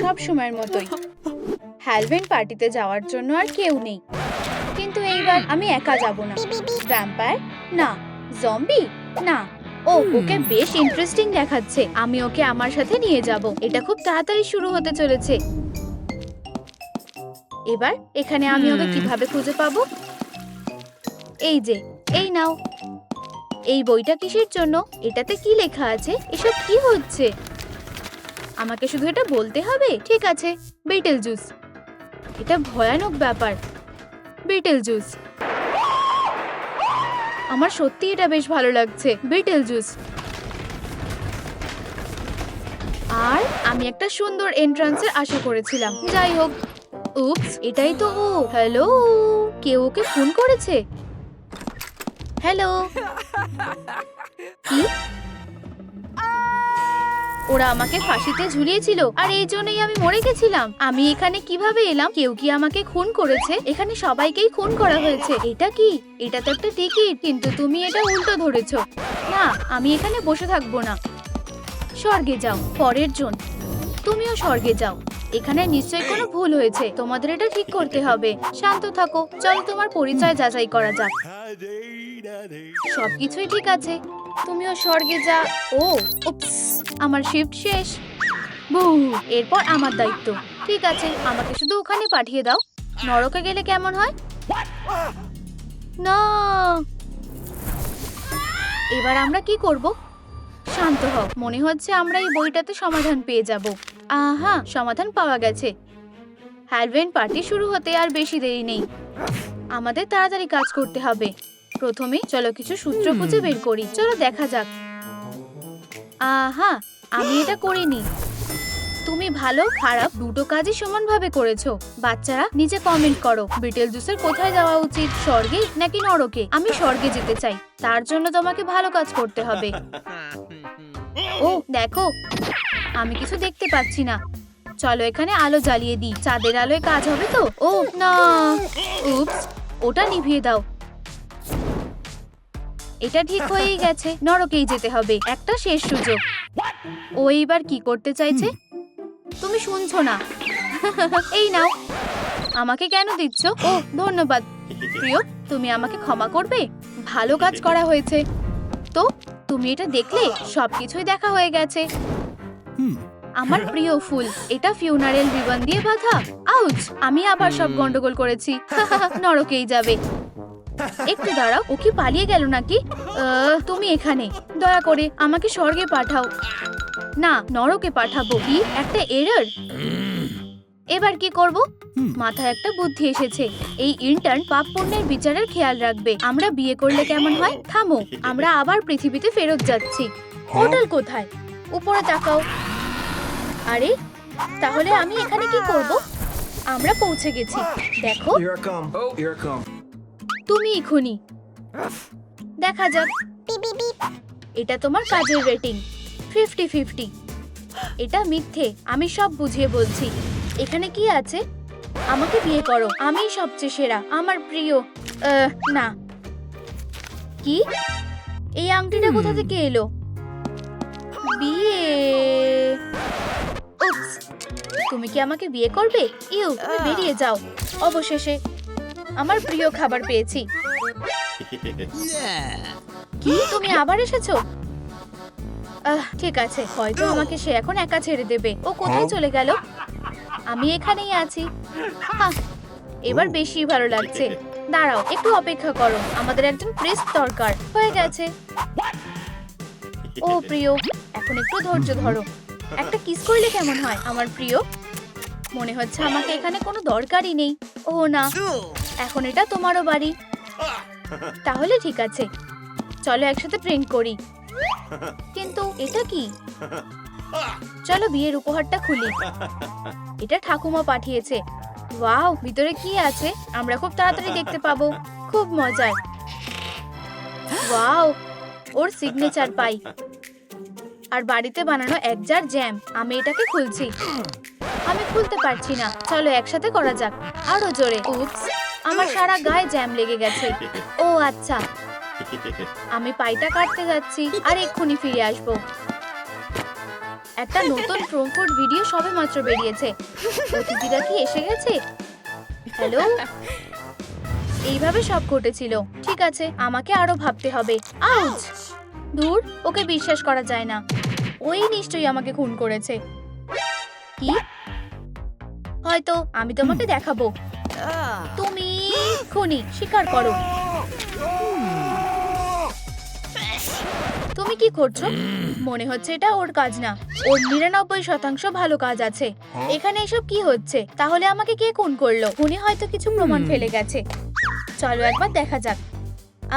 সব সময়ের মতোই। হ্যালোউইন পার্টিতে যাওয়ার জন্য আর কেউ নেই, কিন্তু এইবার আমি একা যাব না। ভ্যাম্পায়ার না, জম্বি না। ওকে বেশ ইন্টারেস্টিং দেখাচ্ছে, আমি ওকে আমার সাথে নিয়ে যাব। এটা খুব তাড়াতাড়ি শুরু হতে চলেছে। এবার এখানে আমি ওকে কিভাবে খুঁজে পাবো? এই যে, এই নাও। এই বইটা কিসের জন্য? এটাতে কি লেখা আছে? এসব কি হচ্ছে? আমাকে শুধু এটা বলতে হবে। ঠিক আছে, বিটেল জুস। এটা ভয়ানক ব্যাপার। Betel juice. আমার সত্যি এটা বেশ ভালো লাগছে। Betel juice. আর আমি একটা সুন্দর এন্ট্রান্সের আশা করেছিলাম। যাই হোক, উপস, এটাই তো ও। হ্যালো, কেউ ওকে ফোন করেছে? হ্যালো। কি? ওরা আমাকে ফাঁসিতে ঝুলিয়েছিল আর এই জন্যই আমি মরে গেছিলাম। আমি এখানে কিভাবে এলাম? কেউ কি আমাকে খুন করেছে? এখানে সবাইকেই খুন করা হয়েছে। এটা কি? এটা তো একটা টিকিট, কিন্তু তুমি এটা উল্টো ধরেছো। না, আমি এখানে বসে থাকবো না। স্বর্গে যাও। পরের জন, তুমিও স্বর্গে যাও। এখানে নিশ্চয়ই কোনো ভুল হয়েছে, তোমাদের এটা ঠিক করতে হবে। শান্ত থাকো, চল তোমার পরিচয় যাচাই করা যাক। সবকিছুই ঠিক আছে, তুমিও স্বর্গে যা। ও উপস, আমার শিফট শেষ। বু, এরপর আমার দায়িত্ব। ঠিক আছে, আমাকে শুধু ওখানে পাঠিয়ে দাও। নরকে গেলে কেমন হয়? না, এবার আমরা কি করব? শান্ত হও, মনে হচ্ছে আমরা এই বইটাতে সমাধান পেয়ে যাব। আহা, সমাধান পাওয়া গেছে। হ্যালোউইন পার্টি শুরু হতে আর বেশি দেরি নেই। আমাদের তাড়াতাড়ি কাজ করতে হবে। প্রথমে চলো কিছু সূত্র খুঁজে বের করি। চলো দেখা যাক। আহা, আমি এটা করিনি। তুমি ভালো খারাপ দুটো কাজই সমানভাবে করেছো। বাচ্চারা নিজে কমেন্ট করো, বিটেল জুসের কোথায় যাওয়া উচিত, স্বর্গে নাকি নরকে? আমি স্বর্গে যেতে চাই, তার জন্য তোমাকে ভালো কাজ করতে হবে। ও দেখো, আমি কিছু দেখতে পাচ্ছি না। চলো এখানে আলো জ্বালিয়ে দিই, চাঁদের আলোয় কাজ হবে তো? ও না, উপস, ওটা নিভিয়ে দাও। এটা ঠিক হয়েই গেছে, নরকেই যেতে হবে। একটা শেষ সুযোগ। ও এইবার কি করতে চাইছে? তুমি শুনছো না? এই নাও। আমাকে কেন দিচ্ছ? ও ধন্যবাদ প্রিয়, তুমি আমাকে ক্ষমা করবে। ভালো কাজ করা হয়েছে। তো তুমি এটা দেখলে? সবকিছুই দেখা হয়ে গেছে। আমার প্রিয় ফুল, এটা ফিউনারেল রিবন দিয়ে বাঁধা। আউচ, আমি আবার সব গন্ডগোল করেছি। নরকেই যাবে। একটু দাঁড়াও, ও কি পালিয়ে গেল নাকি? তুমি এখানে, দয়া করে আমাকে স্বর্গে পাঠাও। না, নরকে পাঠাবো। কি একটা এরর! এবার কি করব? মাথায় একটা বুদ্ধি এসেছে। এই ইন্টার্ন পাপ পুণ্যের বিচারের খেয়াল রাখবে। আমরা বিয়ে করলে কেমন হয়? থামো, আমরা আবার পৃথিবীতে ফেরত যাচ্ছি। হোটেল কোথায়? উপরে তাকাও। আরে, তাহলে আমি এখানে কি করব? আমরা পৌঁছে গেছি। দেখো, তুমি খুনি। দেখা যাক। এটা তোমার কাজের রেটিং 50-50। এটা মিথ্যে, আমি সব বুঝিয়ে বলছি। এখানে কি আছে? আমাকে বিয়ে করো, আমিই সবচেয়ে সেরা, আমার প্রিয়। না। কি? এই আংটিটা কোথা থেকে এলো? বিয়ে? উপস, তুমি কি আমাকে বিয়ে করবে? ইউ, তুমি বেরিয়ে যাও। অবশেষে আমার প্রিয় খাবার পেয়েছি। কি, তুমি আবার এসেছো? ঠিক আছে, হয়তো আমাকে সে এখন একা ছেড়ে দেবে। ও কোথায় চলে গেল? আমি এখানেই আছি। এবার বেশি ভালো লাগছে। দাঁড়াও, একটু অপেক্ষা করো, আমাদের একজন প্রিস্ট দরকার। হয়ে গেছে। ও প্রিয়, এখন একটু ধৈর্য ধরো। একটা কিস করলে কেমন হয় আমার প্রিয়? মনে হচ্ছে আমাকে এখানে কোনো দরকারই নেই। ও না, এখন এটা তোমারও বাড়ি। তাহলে ঠিক আছে, চলো একসাথে ড্রিঙ্ক করি। কিন্তু এটা কি? চলো বিয়ের উপহারটা খুলি। এটা ঠাকুমা পাঠিয়েছে। ওয়াও, ভিতরে কি আছে আমরা খুব তাড়াতাড়ি দেখতে পাবো। খুব মজার। ওয়াও, ওর সিগনেচার পাই। আর বাড়িতে বানানো এক জার জ্যাম। আমি এটাকে খুলছি। আমি খুলতে পারছি না। চলো একসাথে করা যাক। আরো জোরে। উপস, আমার সারা গায়ে জ্যাম লেগে গেছে। ও আচ্ছা, আমি পাইটা কাটতে যাচ্ছি আর এক্ষুনি ফিরে আসবো। একটা নতুন প্রোমোট ভিডিও সবেমাত্র বেরিয়েছে। অতিথিরা কি এসে গেছে? হ্যালো, এইভাবে সব ঘটেছিল। ঠিক আছে, আমাকে আরো ভাবতে হবে। আউচ! দূর, ওকে বিশ্বাস করা যায় না। ওই নিশ্চয়ই আমাকে খুন করেছে। কি? হয়তো আমি তোমাকে দেখাবো। তুমি খুনি, স্বীকার করো। তুমি কি করছো? মনে হচ্ছে এটা ওর কাজ না। ওর 99% ভালো কাজ আছে। এখানে এসব কি হচ্ছে? তাহলে আমাকে কে খুন করলো? খুনি হয়তো কিছু প্রমাণ ফেলে গেছে। চলো একবার দেখা যাক।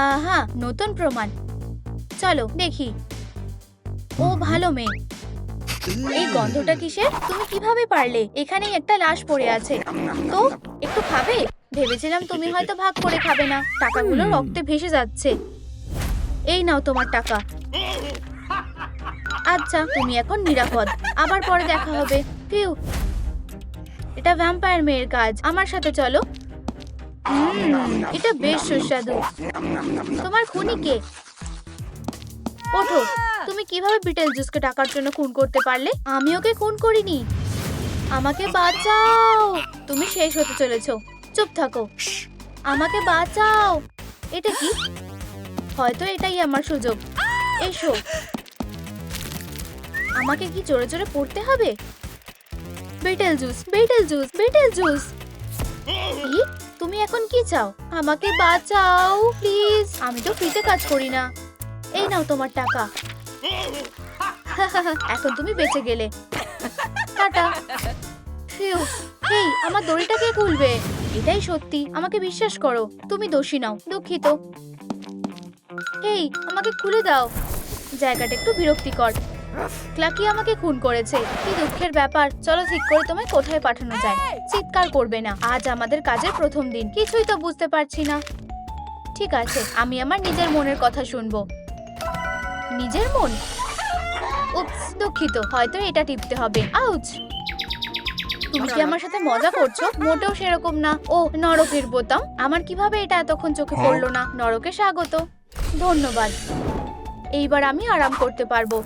আহা, নতুন প্রমাণ। চলো দেখি। ও ভালো মেয়ে। এই গন্ধটা কিসের? তুমি কিভাবে পারলে? এখানেই একটা লাশ পড়ে আছে। তো একটু খাবে? ভেবেছিলাম তুমি হয়তো ভাগ করে খাবে না। টাকাগুলো রক্তে ভেসে যাচ্ছে। এই নাও তোমার টাকা। আচ্ছা, তুমি এখন নিরাপদ। আবার পরে দেখা হবে। ফিউ, এটা ভ্যাম্পায়ার মেয়ের কাজ। আমার সাথে চলো। এটা বেশ সুস্বাদু। তোমার খুনি কে? ওঠো। তুমি কিভাবে বিটেল জুসকে টাকার জন্য খুন করতে পারলে? আমি ওকে খুন করিনি। আমাকে বাঁচাও। তুমি শেষ হতে চলেছো। চুপ থাকো। আমাকে বাঁচাও। এটা কি? হয়তো এটাই আমার সুযোগ। এসো। আমাকে কি জোরে জোরে পড়তে হবে? Betel juice, betel juice, betel juice. কি? তুমি এখন কি চাও? আমাকে বাঁচাও প্লিজ। আমি তো ফ্রিতে কাজ করি না। এই নাও তোমার টাকা। এখন তুমি বেঁচে গেলে। টাটা। ফিউ। এই, আমার দড়িটা কে খুলবে? এটাই সত্যি, আমাকে বিশ্বাস করো। তুমি দোষী নাও। দুঃখিত। এই, আমাকে খুলে দাও। জায়গাটা একটু বিরক্তিকর। ক্লাকি আমাকে খুন করেছে। কি দুঃখের ব্যাপার। চলো ঠিক করে তোমায় কোথায় পাঠানো যায়। চিৎকার করবে না। আজ আমাদের কাজের প্রথম দিন। কিছুই তো বুঝতে পারছি না। ঠিক আছে, আমি আমার নিজের মনের কথা শুনবো। নিজের মন? উপস, দুঃখিত। হয়তো এটা টিপতে হবে। আউচ! তুমি কি আমার সাথে মজা করছো? মোটেও সেরকম না। ও, নরকের বোতাম। আমার কিভাবে এটা এতক্ষণ চোখে পড়লো না? নরকে স্বাগত। ধন্যবাদ। এইবার আমি আরাম করতে পারবো।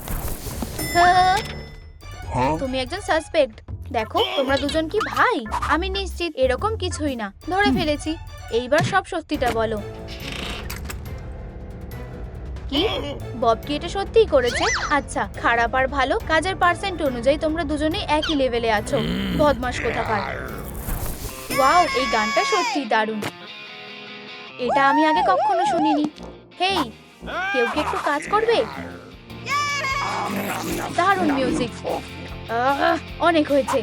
তুমি একজন সাসপেক্ট। দেখো, তোমরা দুজন কি ভাই? আমি নিশ্চিত এরকম কিছুই না। ধরে ফেলেছি। এইবার সব সত্যিটা বলো। কি? বব কি এটা সত্যিই করেছে? আচ্ছা, খারাপ আর ভালো কাজের পার্সেন্ট অনুযায়ী তোমরা দুজনেই একই লেভেলে আছো। বদমাশ কোথাকার। ওয়াও, এই গানটা সত্যিই দারুণ। এটা আমি আগে কখনো শুনিনি। হেই, কেউ কি একটু কাজ করবে? দারুণ মিউজিক। অনেক হয়েছে।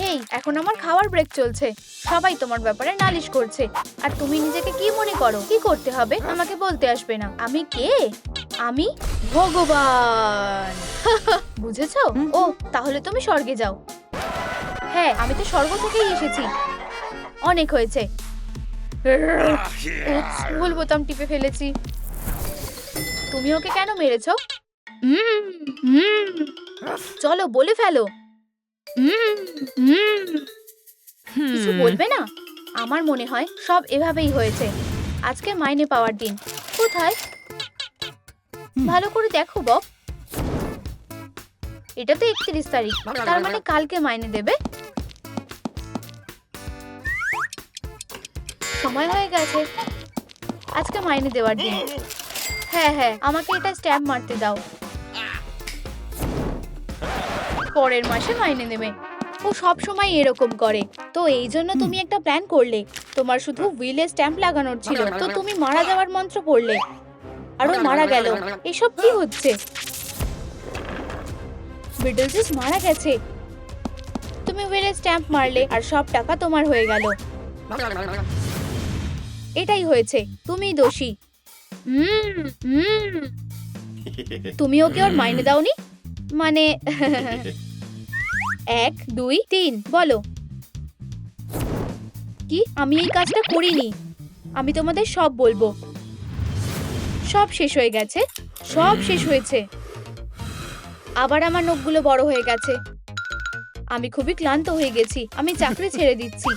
হেই, এখন আমার খাওয়ার ব্রেক চলছে। সবাই তোমার ব্যাপারে নালিশ করছে। আর তুমি নিজেকে কি মনে করো? কি করতে হবে আমাকে বলতে আসবে না। আমি কে? আমি ভগবান। বুঝেছো? ও, তাহলে তুমি স্বর্গে যাও। হ্যাঁ, আমি তো স্বর্গ থেকেই এসেছি। অনেক হয়েছে। ভুল বোতাম টিপে ফেলেছি। তুমি ওকে কেন মেরেছো? চলো বলে ফেলো। কিছু বলবে না? আমার মনে হয় সব এভাবেই হয়েছে। আজকে মাইনে পাওয়ার দিন। কোথায়? ভালো করে দেখো বব। এটা তো 31 তারিখ। তার মানে কালকে মাইনে দেবে। সময় হয়ে গেছে। আজকে মাইনে দেওয়ার দিন। হ্যাঁ হ্যাঁ, আমাকে এটা স্ট্যাম্প মারতে দাও। পরের মাসে মাইনে নেবে। ও সব সময় এরকম করে। তো এই জন্য তুমি একটা প্ল্যান করলে। তোমার শুধু হুইলে স্ট্যাম্প লাগানোর ছিল, তো তুমি মারা যাওয়ার মন্ত্র পড়লে। আর ও মারা গেল। এসব কি হচ্ছে? বিটলজিস মারা গেছে। তুমি হুইলে স্ট্যাম্প মারলে আর সব টাকা তোমার হয়ে গেল। এটাই হয়েছে। তুমি দোষী। তুমি ওকে ওর মাইনে দাওনি? মানে 1 2 3 বলো। কি? আমি এই কাজটা করিনি। আমি তোমাদের সব বলবো। সব শেষ হয়ে গেছে। সব শেষ হয়েছে। আবার আমার নখগুলো বড় হয়ে গেছে। আমি খুবই ক্লান্ত হয়ে গেছি। আমি চাকরি ছেড়ে দিচ্ছি।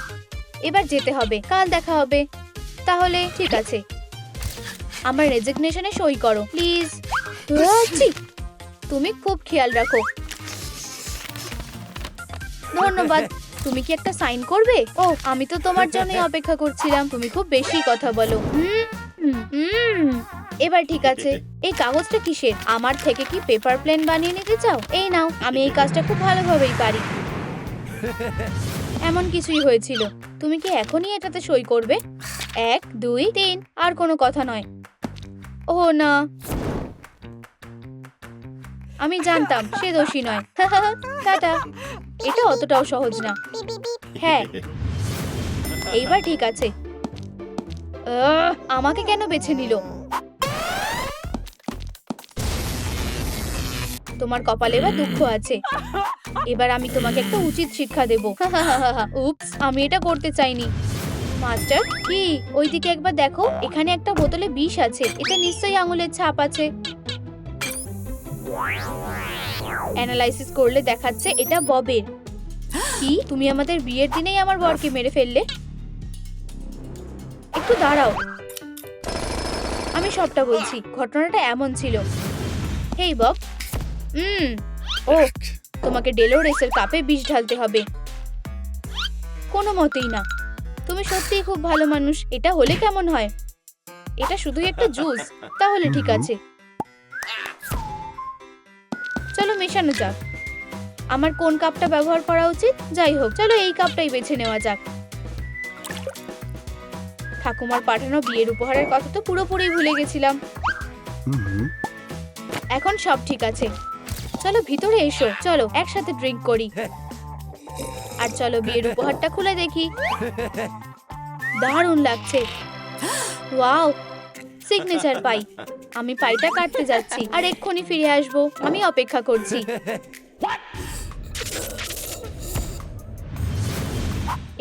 এবার যেতে হবে। কাল দেখা হবে। তাহলে ঠিক আছে, আমার রেজিগনেশনে সই করো প্লিজ। তুমি খুব খেয়াল রাখো। ধন্যবাদ। তুমি কি একটা সাইন করবে? ও, আমি তো তোমার জন্যই অপেক্ষা করছিলাম। তুমি খুব বেশি কথা বলো। এবার ঠিক আছে। এই কাগজটা কিসের? আমার থেকে কি পেপার প্লেন বানিয়ে নিতে চাও? এই নাও, আমি এই কাজটা খুব ভালোভাবেই পারি। এমন কিছুই হয়েছিল। তুমি কি এখনই এটাতে সই করবে? 1 2 3, আর কোনো কথা নয়। ও না, আমি জানতাম সে দোষী নয়। টাটা। এটা অতটাও সহজ না। হ্যাঁ, এইবার ঠিক আছে। আমাকে কেন বেছে নিল? তোমার কপালে এবার দুঃখ আছে। এবার আমি তোমাকে একটা উচিত শিক্ষা দেব। উপস, আমি এটা করতে চাইনি। মাস্টার, কি? ওইদিকে একবার দেখো, এখানে একটা বোতলে বিষ আছে। এটা নিশ্চয়ই আঙুলের ছাপ আছে। অ্যানালাইসিস করলে দেখাচ্ছে এটা ববের। কি? তুমি আমাদের বিয়ের দিনেই আমার বরকে মেরে ফেললে? একটু দাঁড়াও, আমি সবটা বলছি। ঘটনাটা এমন ছিল। হেই বব। ও, তোমাকে ডেলোরেসের কাপে বিষ ঢালতে হবে। কোনো মতেই না। তুমি সত্যিই খুব ভালো মানুষ। এটা হলে কেমন হয়? এটা শুধুই একটা জুস। তাহলে ঠিক আছে, চলো মেশানো যাক। আমার কোন কাপটা ব্যবহার করা উচিত? যাই হোক, চলো এই কাপটাই বেছে নেওয়া যাক। ঠাকুমার পাঠানো বিয়ের উপহারের কথা তো পুরোপুরি ভুলে গেছিলাম। এখন সব ঠিক আছে। চলো ভিতরে এসো। চলো একসাথে ড্রিঙ্ক করি। আর চলো বিয়ের উপহারটা খুলে দেখি। দারুণ লাগছে। ওয়াও, সিগনেচার পাই। আমি পাইটা কাটতে যাচ্ছি আর এক্ষুনি ফিরে আসবো। আমি অপেক্ষা করছি।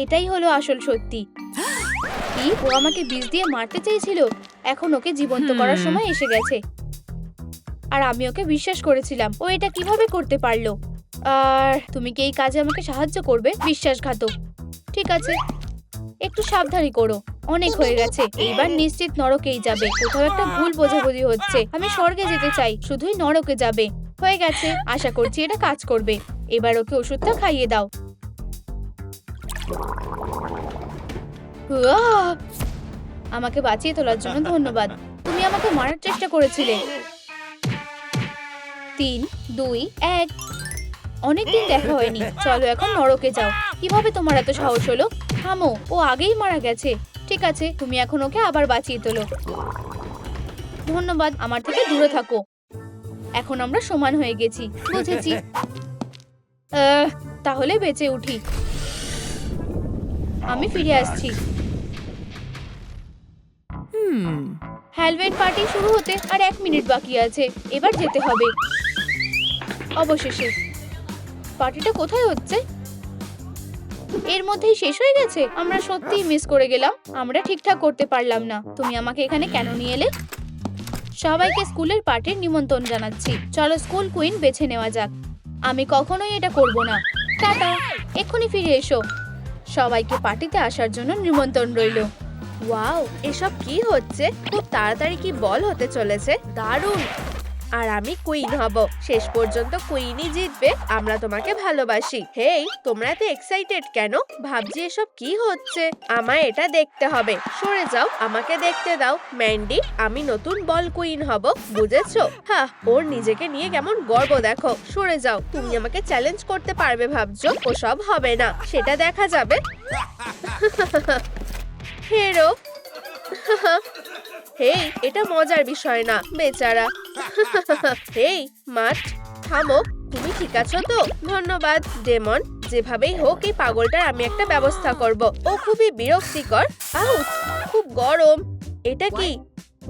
এটাই হলো আসল সত্যি। কি? ও আমাকে বিষ দিয়ে মারতে চেয়েছিল। এখন ওকে জীবন্ত করার সময় এসে গেছে। আর আমি ওকে বিশ্বাস করেছিলাম। ও এটা কিভাবে করতে পারলো? আর তুমি কি এই কাজে আমাকে সাহায্য করবে? বিশ্বাসঘাতক। ঠিক আছে, একটু সাবধানী করো। অনেক হয়ে গেছে। এইবার নিশ্চিত নরকেই যাবে। কোথাও একটা ভুল বোঝাবুঝি হচ্ছে। আমি স্বর্গে যেতে চাই, শুধুই নরকে যাবে। হয়ে গেছে। আশা করছি এটা কাজ করবে। এবার ওকে ওষুধটা খাইয়ে দাও। আমাকে বাঁচিয়ে তোলার জন্য ধন্যবাদ। তুমি আমাকে মারার চেষ্টা করেছিলে। 3 2 1। অনেকদিন দেখা হয়নি। চলো এখন নরকে যাও। কিভাবে তোমার এত সাহস হলো? থামো, ও আগেই মারা গেছে। ঠিক আছে, তুমি এখন ওকে আবার বাঁচিয়ে তোলো। ধন্যবাদ। আমার থেকে দূরে থাকো। এখন আমরা সমান হয়ে গেছি। বুঝেছি। তাহলে বেঁচে উঠি। আমি ফিরে আসছি। হ্যালোউইন পার্টি শুরু হতে আর 1 মিনিট বাকি আছে। এবার যেতে হবে। অবশেষে। পার্টিটা কোথায় হচ্ছে? এর মধ্যেই শেষ হয়ে গেছে। আমরা সত্যিই মিস করে গেলাম। আমরা ঠিকঠাক করতে পারলাম না। তুমি আমাকে এখানে কেন নিয়ে এলে? সবাইকে স্কুলের পার্টির নিমন্ত্রণ জানাচ্ছি। চলো স্কুল কুইন বেছে নেওয়া যাক। আমি কখনোই এটা করব না। টাটা, এক্ষুনি ফিরে এসো। সবাইকে পার্টিতে আসার জন্য নিমন্ত্রণ রইল। ওয়াও, এসব কি হচ্ছে? খুব তাড়াতাড়ি কি বল হতে চলেছে। দারুণ। আর আমি কুইন হব। শেষ পর্যন্ত কুইনই জিতবে। আমরা তোমাকে ভালোবাসি। হেই, তোমরা এত এক্সাইটেড কেন? ভাবছি এসব কি হচ্ছে। আমায় এটা দেখতে হবে। সরে যাও, আমাকে দেখতে দাও। ম্যান্ডি, আমি নতুন বল কুইন হব। বুঝেছো? হ্যাঁ, ওর নিজেকে নিয়ে কেমন গর্ব দেখো। সরে যাও। তুমি আমাকে চ্যালেঞ্জ করতে পারবে ভাবছো? ওসব হবে না, সেটা দেখা যাবে। হেরো। হেই, এটা মজার বিষয় না, বেচারা। হেই মাঠ, থামো। তুমি ঠিক আছো তো? ধন্যবাদ ডেমন। যেভাবেই হোক এই পাগলটার আমি একটা ব্যবস্থা করব। ও খুবই বিরক্তিকর। আউচ, খুব গরম। এটা কি?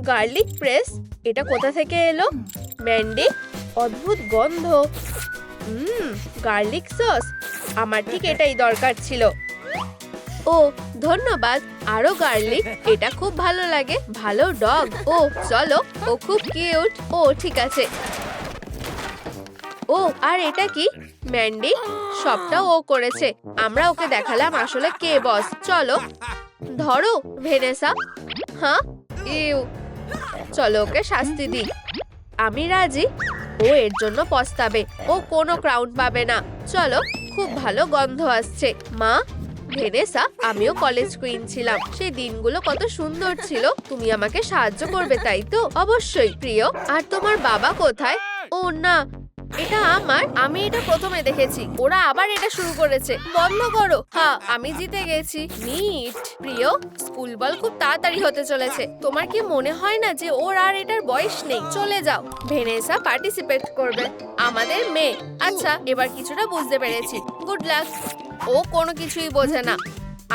Garlic press? এটা কোথা থেকে এলো? ম্যান্ডি, অদ্ভুত গন্ধ। Garlic sauce. আমার ঠিক এটাই দরকার ছিল। ও ধন্যবাদ। আরো গার্লিক। এটা খুব ভালো লাগে। ভালো ডগ। ও চলো, ও খুব কিউট। ও ঠিক আছে। ও আর এটা কি? ম্যান্ডি, সবটা ও করেছে। আমরা ওকে দেখালাম আসলে কে বস। চলো ধরো ভেনেসা। হ্যাঁ, ইউ। চলো ওকে শাস্তি দিই। আমি রাজি। ও এর জন্য পস্তাবে। ও কোনো ক্রাউন পাবে না। চলো, খুব ভালো গন্ধ আসছে। মা, ভেনেসা, আমিও কলেজ কুইন ছিলাম। সেই দিনগুলো কত সুন্দর ছিল। তুমি আমাকে সাহায্য করবে, তাই তো? অবশ্যই প্রিয়। আর তোমার বাবা কোথায়? ও না, এটা আমার। আমি এটা প্রথমে দেখেছি। ওরা আবার এটা শুরু করেছে। বন্ধ করো। হ্যাঁ, আমি জিতে গেছি। নিট। প্রিয়, স্কুল বল খুব তাড়াতাড়ি হতে চলেছে। তোমার কি মনে হয় না যে ওর আর এটার বয়স নেই? চলে যাও। ভেনেসা পার্টিসিপেট করবে, আমাদের মেয়ে। আচ্ছা, এবার কিছুটা বুঝতে পেরেছি। Good luck. ও কোনো কিছুই বোঝে না।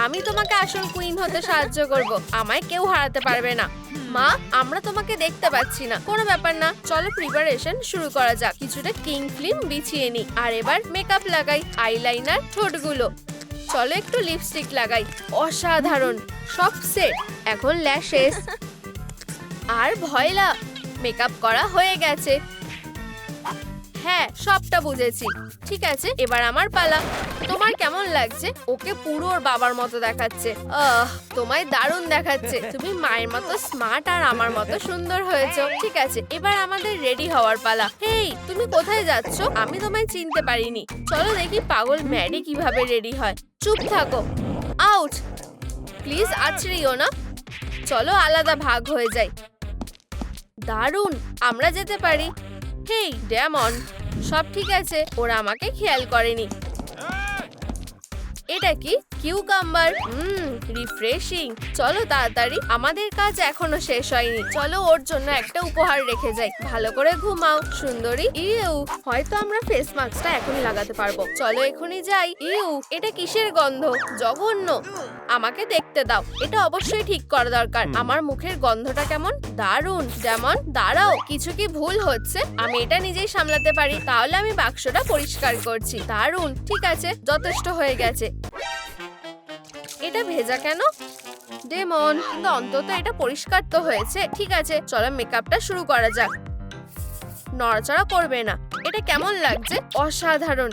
আমি তোমাকে আসল কুইন হতে সাহায্য করব। আমায় কেউ হারাতে পারবে না। মা, আমরা তোমাকে দেখতে পাচ্ছি না। কোনো ব্যাপার না, চলো প্রিপারেশন শুরু করা যাক। কিছুটা কিং ফিল্ম বিছিয়ে নি। আর এবার মেকআপ লাগাই, আইলাইনার, ঠোঁটগুলো। চলো একটু লিপস্টিক লাগাই। অসাধারণ, সব সেট। এখন ল্যাশেস আর ভয়লা। মেকআপ করা হয়ে গেছে। হ্যাঁ, সবটা বুঝেছি। ঠিক আছে, এবার আমার পালা। তোমার কেমন লাগছে? ওকে পুরো ওর বাবার মতো দেখাচ্ছে। তোমায় দারুণ দেখাচ্ছে। তুমি মায়ের মতো স্মার্ট আর আমার মতো সুন্দর হয়েছো। ঠিক আছে, এবার আমাদের রেডি হওয়ার পালা। হেই, তুমি কোথায় যাচ্ছ? আমি তোমায় চিনতে পারিনি। চলো দেখি পাগল ম্যাডি কিভাবে রেডি হয়। চুপ থাকো। আউট। প্লিজ আছড়িও না। চলো আলাদা ভাগ হয়ে যাই। দারুণ, আমরা যেতে পারি। হেই ডেমন, সব ঠিক আছে? ওরা আমাকে খেয়াল করেনি। এটা কি? কিউকাম্বার। রিফ্রেশিং। চলো তাড়াতাড়ি, আমাদের কাজ এখনো শেষ হয়নি। চলো ওর জন্য একটা উপহার রেখে যাই। ভালো করে ঘুমাও সুন্দরী। ইউ, হয়তো আমরা ফেস মাস্কটা এখনই লাগাতে পারবো। চলো এখনই যাই। ইউ, এটা কিসের গন্ধ? জঘন্য। আমাকে দেখতে দাও। এটা অবশ্যই ঠিক করা দরকার। আমার মুখের গন্ধটা কেমন? দারুণ। যেমন, দাঁড়াও, কিছু কি ভুল হচ্ছে? আমি এটা নিজেই সামলাতে পারি। তাহলে আমি বাক্সটা পরিষ্কার করছি। দারুণ। ঠিক আছে, যথেষ্ট হয়ে গেছে। এটা ভেজা কেন? ডেমন, কিন্তু অন্তত এটা পরিষ্কার তো হয়েছে। ঠিক আছে, চলো মেকআপটা শুরু করা যাক। নড়াচড়া করবে না। এটা কেমন লাগছে? অসাধারণ।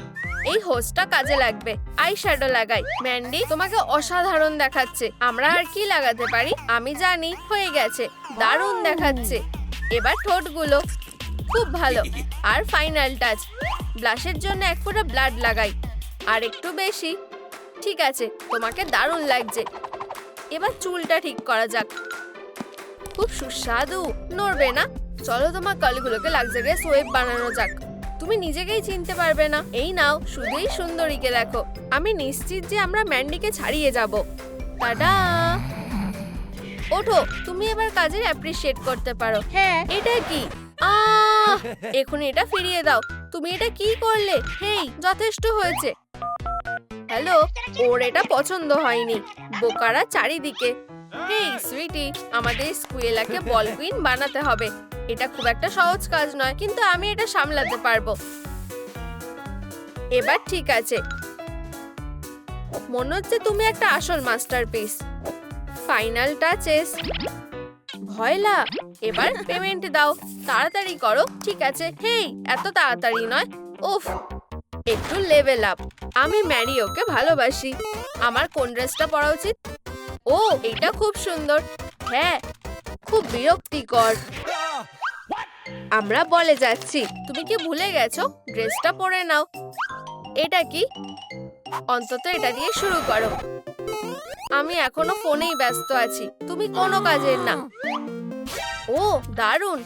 এই হোসটা কাজে লাগবে। আই শ্যাডো লাগাই। ম্যান্ডি, তোমাকে অসাধারণ দেখাচ্ছে। আমরা আর কি লাগাতে পারি? আমি জানি। হয়ে গেছে। দারুণ দেখাচ্ছে। এবার ঠোঁটগুলো। খুব ভালো। আর ফাইনাল টাচ, ব্লাশের জন্য এক ফোঁটা ব্লাড লাগাই। আর একটু বেশি। ঠিক আছে, তোমাকে দারুণ লাগছে। এবার চুলটা ঠিক করা যাক। খুব সুস্বাদু। নড়বে না। চলো তোমার কালগুলোকে লাক্সারিয়াস ওয়েব বানানো যাক। তুমি নিজেকেই চিনতে পারবে না। এই নাও, শুধুই সুন্দরীকে দেখো। আমি নিশ্চিত যে আমরা ম্যান্ডিকে ছাড়িয়ে যাব। টাটা। ওঠো, তুমি এবার কাজের অ্যাপ্রিশিয়েট করতে পারো। হ্যাঁ, এটা কি? এখনই এটা ফিরিয়ে দাও। তুমি এটা কি করলে? হেই, যথেষ্ট হয়েছে। হ্যালো, ওর এটা পছন্দ হয়নি। বোকারা চারিদিকে। হেই সুইটি, আমাদের স্কুয়েলাকে বল কুইন বানাতে হবে। এটা খুব একটা সহজ কাজ নয়, কিন্তু আমি এটা সামলাতে পারবো। এবার ঠিক আছে। মনে হচ্ছে তুমি একটা আসল মাস্টারপিস। Final touches. ভয়লা, এবার পেমেন্ট দাও। তাড়াতাড়ি করো। ঠিক আছে। হেই, এত তাড়াতাড়ি নয়। উফ, একটু লেভেল আপ। আমি ম্যারিওকে ভালোবাসি। আমার কোন ড্রেসটা পরা উচিত? ও, এটা খুব সুন্দর। হ্যাঁ, খুব বিরক্তিকর। আমরা বলে যাচ্ছি। তুমি কি ভুলে গেছো? ড্রেসটা পরে নাও। এটা কি? অন্তত এটা দিয়ে শুরু করো। আমি এখনো ফোনেই ব্যস্ত আছি। তুমি কোনো কাজের না। ও, দারুণ।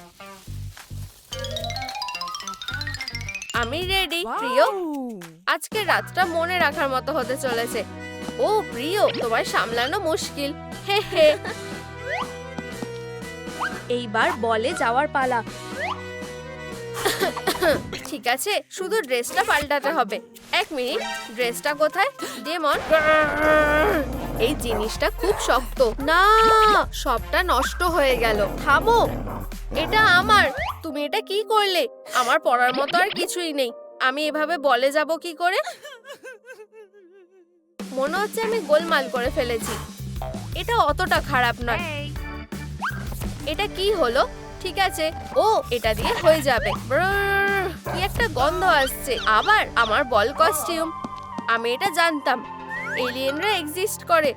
আমি রেডি। প্রিয়, আজকে রাতটা মনে রাখার মতো হতে চলেছে। ও প্রিয়, তোমার সামলানো মুশকিল। হে হে। এইবার বলে যাওয়ার পালা। ঠিক আছে, শুধু ড্রেসটা পাল্টাতে হবে। এক মিনিট, ড্রেসটা কোথায়? ডেমন, এই জিনিসটা খুব শক্ত। না, সবটা নষ্ট হয়ে গেল। থামো, এটা আমার। তুমি এটা কি করলে? আমার পড়ার মতো আর কিছুই নেই। আমি এভাবে বলে যাব কি করে? মনে হচ্ছে আমি গোলমাল করে ফেলেছি। এটা অতটা খারাপ নয়। এটা কি হলো? ঠিক আছে। ও, এটা দিয়ে হয়ে যাবে। কি একটা গন্ধ আসছে। আবার আমার বল কস্টিউম। আমি এটা জানতাম। এলিয়েনরা এক্সিস্ট করে।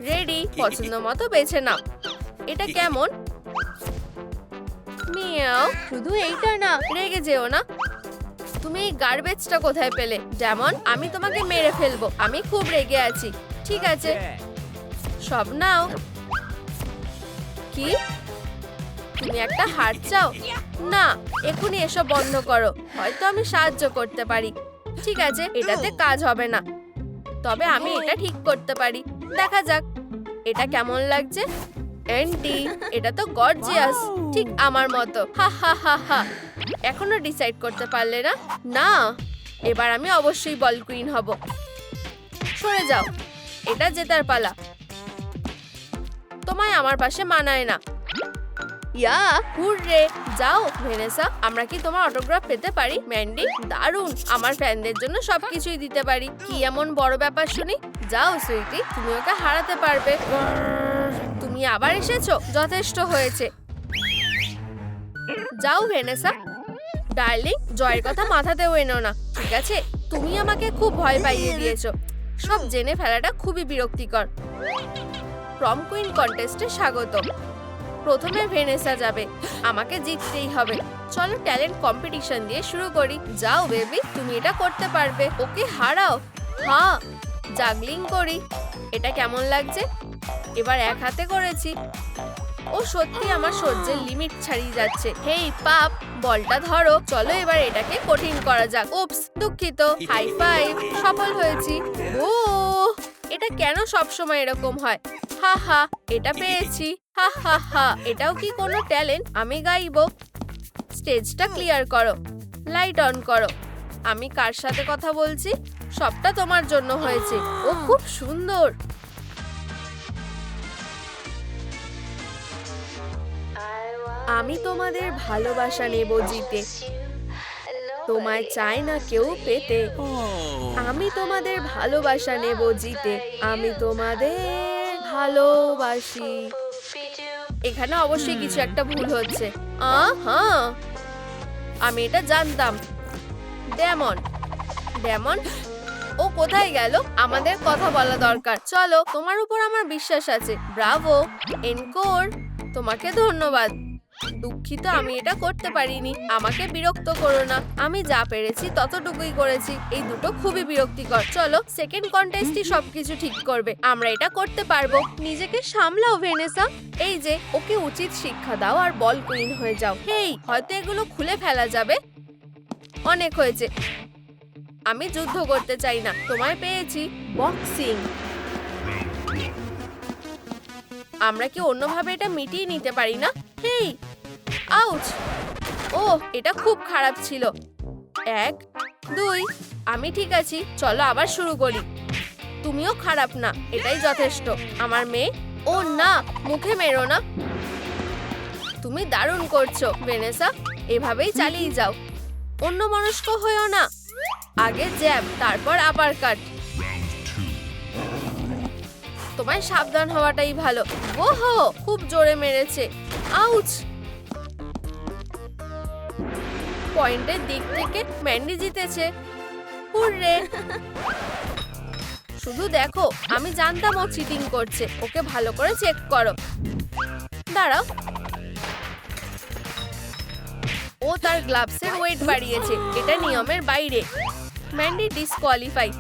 রেডি, পছন্দ মতো বেছে নাও। এটা কেমন? মিয়াও। শুধু এইটা না, রেগে যেও না। তুমি এই গার্বেজটা কোথায় পেলে? যেমন আমি তোমাকে মেরে ফেলবো, আমি খুব রেগে আছি। ঠিক আছে, সব নাও। কি তুমি একটা হার চাও? না, এখনই এসব বন্ধ করো। হয়তো আমি সাহায্য করতে পারি। ঠিক আছে, এটাতে কাজ হবে না, তবে আমি এটা ঠিক করতে পারি। দেখা যাক এটা কেমন লাগছে। এন্টি, এটা তো গর্জিয়াস, ঠিক আমার মতো। হা হা হা হা। এখনো ডিসাইড করতে পারলে না? না, এবার আমি অবশ্যই বল কুইন হব। সরে যাও, এটা জেতার পালা। তোমায় আমার পাশে মানায় না। ইয়া, হুররে! যাও ভেনেসা, আমরা কি তোমার অটোগ্রাফ পেতে পারি? ম্যান্ডি, দারুণ, আমার ফ্যানদের জন্য সবকিছুই দিতে পারি। কি এমন বড় ব্যাপার শুনি? যাও সুইটি, তুমি ওকে হারাতে পারবে। তুমি আবার এসেছো, যথেষ্ট হয়েছে। যাও ভেনেসা। ডার্লিং, জয়ের কথা মাথাতেও এনো না, ঠিক আছে? তুমি আমাকে খুব ভয় পাইয়ে দিয়েছো। সব জেনে ফেলাটা খুবই বিরক্তিকর। প্রম কুইন কন্টেস্টে স্বাগত। প্রথমে ভেনেসা যাবে, আমাকে জিততেই হবে। চলো ট্যালেন্ট কম্পিটিশন দিয়ে শুরু করি। যাও বেবি, তুমি এটা করতে পারবে। ওকে হারাও। হ্যাঁ, জাগলিং করি। এটা কেমন লাগছে? এবার এক হাতে করেছি। ও সত্যি আমার সহ্যের লিমিট ছাড়িয়ে যাচ্ছে। হেই পাপ, বলটা ধরো। চলো এবার এটাকে কঠিন করা যাক। উপস, দুঃখিত। হাই ফাইভ, সফল হয়েছি। ও, এটা কেন সবসময় এরকম হয়? হা হা, এটা পেয়েছি। হা হা হা, এটাও কি কোনো ট্যালেন্ট? আমি গাইবো। স্টেজটা ক্লিয়ার করো, লাইট অন করো। আমি কার সাথে কথা বলছি? সবটা তোমার জন্য হয়েছে। ও খুব সুন্দর। আমি তোমাদের ভালোবাসা নেব জিতে। তোমায় চায় না কেউ পেতে। আমি তোমাদের ভালোবাসা নেব জিতে। আমি তোমাদের ভালোবাসি। এখানে অবশ্যই কিছু একটা ভুল হচ্ছে। হ্যাঁ, আমি এটা জানতাম। ডেমন, ডেমন, ও কোথায় গেল? আমাদের কথা বলা দরকার। চলো, তোমার উপর আমার বিশ্বাস আছে। ব্রাভো, এনকোর, তোমাকে ধন্যবাদ। দুঃখিত, আমি এটা করতে পারিনি। আমাকে বিরক্ত করো না। আমি যা পেরেছি ততটুকুই করেছি। এই দুটো খুবই বিরক্তিকর। চলো, সেকেন্ড কন্টেস্টই সবকিছু ঠিক করবে। আমরা এটা করতে পারবো। নিজেকে সামলাও ভেনেসা। এই যে, ওকে উচিত শিক্ষা দাও আর বল কুইন হয়ে যাও। হেই, হয়তো এগুলো খুলে ফেলা যাবে। অনেক হয়েছে। আমি যুদ্ধ করতে চাই না। তোমায় পেয়েছি। বক্সিং। আমরা কি অন্যভাবে এটা মিটিয়ে নিতে পারি না? হেই, আউচ! ও, এটা খুব খারাপ ছিল। 1, 2, আমি ঠিক আছি। চলো আবার শুরু করি। তুমিও খারাপ না, এটাই যথেষ্ট। আমার মেয়ে। ও না, মুখে মেরো না। তুমি দারুণ করছো ভেনেসা, এভাবেই চালিয়ে যাও। অন্যমনস্ক হয়েও না। আগে জ্যাব, তারপর আপার কাট। তোমায় সাবধান হওয়াটাই ভালো। ওহো, খুব জোরে মেরেছে। আউচ! পয়েন্টের দিক থেকে ম্যান্ডি জিতেছে। হুররে! শুধু দেখো, আমি জানতাম ও চিটিং করছে। ওকে ভালো করে চেক করো। দাঁড়াও, ও তার গ্লাভসের ওয়েট বাড়িয়েছে। এটা নিয়মের বাইরে। Mandy disqualify.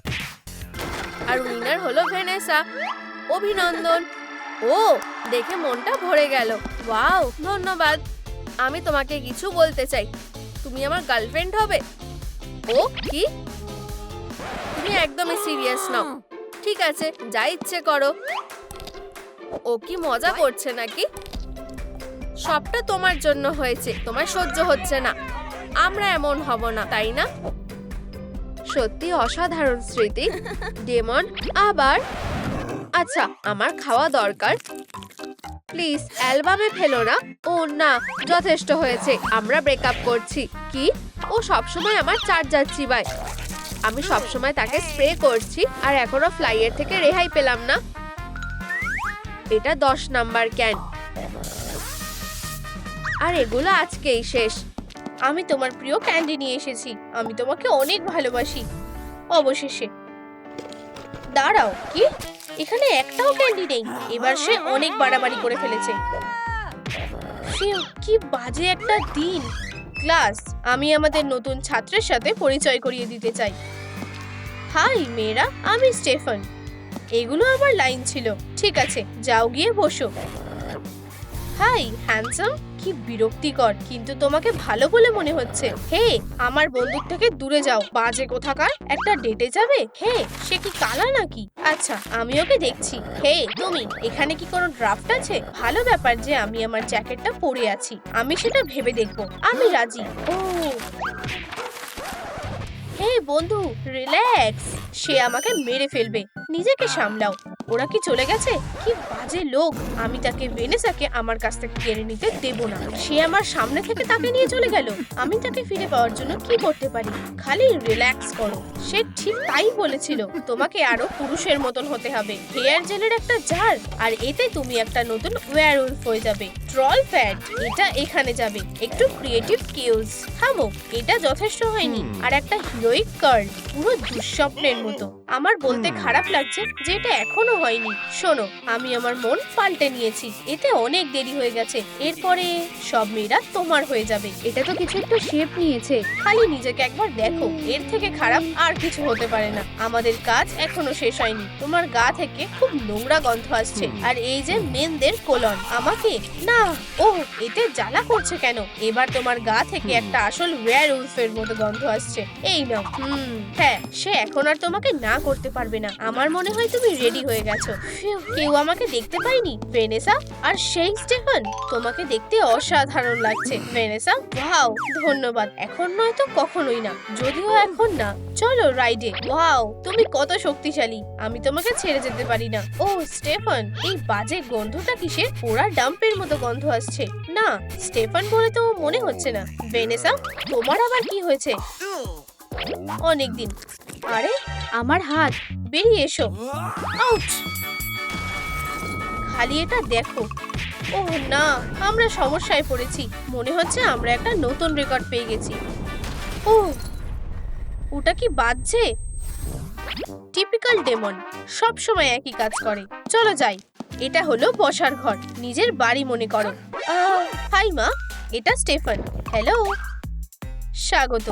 আর উইনার হলো ভেনেসা। অভিনন্দন। ও, দেখে মনটা ভরে গেল। ওয়াও, ধন্যবাদ। আমি তোমাকে কিছু বলতে চাই। তুমি আমার গার্লফ্রেন্ড হবে? ও কি? তুমি একদমই সিরিয়াস নাও। ঠিক আছে, যা ইচ্ছে করো। ও কি মজা করছে নাকি? সবটা তোমার জন্য হয়েছে। তোমার সহ্য হচ্ছে না। আমরা এমন হব না, তাই না? সত্যি অসাধারণ স্মৃতি। ডেমন, আবার? আচ্ছা, আমার খাওয়া দরকার। প্লিজ অ্যালবামে ফেলো না। ও না, যথেষ্ট হয়েছে। আমরা ব্রেকআপ করছি। কি? ও সবসময় আমার চার্জার চিবায়। আমি সবসময় তাকে স্প্রে করছি আর এখনো ফ্লাইয়ের থেকে রেহাই পেলাম না। এটা 10 নাম্বার ক্যান। আর এগুলো আজকেই শেষ। আমি তোমার প্রিয় ক্যান্ডি নিয়ে এসেছি। আমি তোমাকে অনেক ভালোবাসি। অবশেষে। দাঁড়াও, কি? এখানে একটাও ক্যান্ডি নেই। এবার সে অনেক বাড়াবাড়ি করে ফেলেছে। কি বাজে একটা দিন। ক্লাস, আমি আমাদের নতুন ছাত্রের সাথে পরিচয় করিয়ে দিতে চাই। হাই মেয়েরা, আমি স্টেফান। এগুলো আমার লাইন ছিল। ঠিক আছে, যাও গিয়ে বসো। Hi handsome. কি বিরক্তিকর, কিন্তু তোমাকে ভালো বলে মনে হচ্ছে। হে, আমার বন্দুক থেকে দূরে যাও, বাজে কোথাকার। একটা ডেটে যাবে? হে, সে কি কালা নাকি? আচ্ছা, আমি ওকে দেখছি। হে তুমি, এখানে কি কোনো ড্রাফট আছে? ভালো ব্যাপার যে আমি আমার জ্যাকেটটা পরে আছি। আমি সেটা ভেবে দেখবো। আমি রাজি। ও হে বন্ধু, রিল্যাক্স। সে আমাকে মেরে ফেলবে, নিজেকে সামলাও। ওরা কি চলে গেছে? কি বাজে লোক। আমি তাকে ভেনেসাকে আমার কাছ থেকে কেড়ে নিতে দেব না। সে আমার সামনে থেকে তাকে নিয়ে চলে গেল। আমি তাকে ফিরে পাওয়ার জন্য কি করতে পারি? খালি রিল্যাক্স করো। সে ঠিক তাই বলেছিল, তোমাকে আরো পুরুষের মতন হতে হবে। হেয়ার জেলের একটা জার, আর এতে তুমি একটা নতুন ওয়্যারউলফ হয়ে যাবে। ট্রল প্যাড, এটা এখানে যাবে। একটু ক্রিয়েটিভ কিউজ। থামো, এটা যথেষ্ট হয়নি। আর একটা হিরোইক কার্ল, পুরো দুঃস্বপ্নের মতো। আমার বলতে খারাপ লাগছে যে এটা এখনো হয়নি। শোনো, আমি আমার মন পাল্টে নিয়েছি। এতে অনেক দেরি হয়ে গেছে। এরপরে সব মেয়েরা তোমার হয়ে যাবে। এটা তো কিছু একটা শেপ নিয়েছে। খালি নিজেকে একবার দেখো, এর থেকে খারাপ আর কিছু হতে পারে না। আমাদের কাজ এখনো শেষ হয়নি। তোমার গা থেকে খুব নোংরা গন্ধ আসছে। আর এই যে মেনদের কোলন, আমাকে না, ও এতে জ্বালা করছে কেন? এবার তোমার গা থেকে একটা আসল ওয়্যারউলফের মতো গন্ধ আসছে। এই নাও। হ্যাঁ, সে এখন আর তোমাকে না করতে পারবে না। আমার মনে হয় তুমি রেডি হয়ে গেছো। ফিউ, কেউ আমাকে দেখতে পায়নি। ভেনেসা আর সেই স্টেফান, তোমাকে দেখতে অসাধারণ লাগছে। ভেনেসা, ওয়াও, ধন্যবাদ। এখন নয় তো কখনোই না, যদিও এখন না। চলো রাইডে। ওয়াও, তুমি কত শক্তিশালী। আমি তোমাকে ছেড়ে যেতে পারি না। ও স্টেফান, এই বাজে গন্ধটা কিসের? পোড়া ডাম্পের মতো গন্ধ আসছে। না, স্টেফান বলে তো মনে হচ্ছে না। ভেনেসা, তোমার আবার কি হয়েছে? অনেকদিন। আরে, আমার হাত। বেরিয়ে এসো। আউচ! খালি এটা দেখো। ওহ না, আমরা সমস্যায় পড়েছি। মনে হচ্ছে আমরা একটা নতুন রেকর্ড পেয়ে গেছি। ও, ওটা কি বাজছে? টিপিক্যাল ডেমন, সব সময় একই কাজ করে। চলো যাই। এটা হলো বসার ঘর, নিজের বাড়ি মনে করো। হাই মা, এটা স্টেফান। হ্যালো, স্বাগত।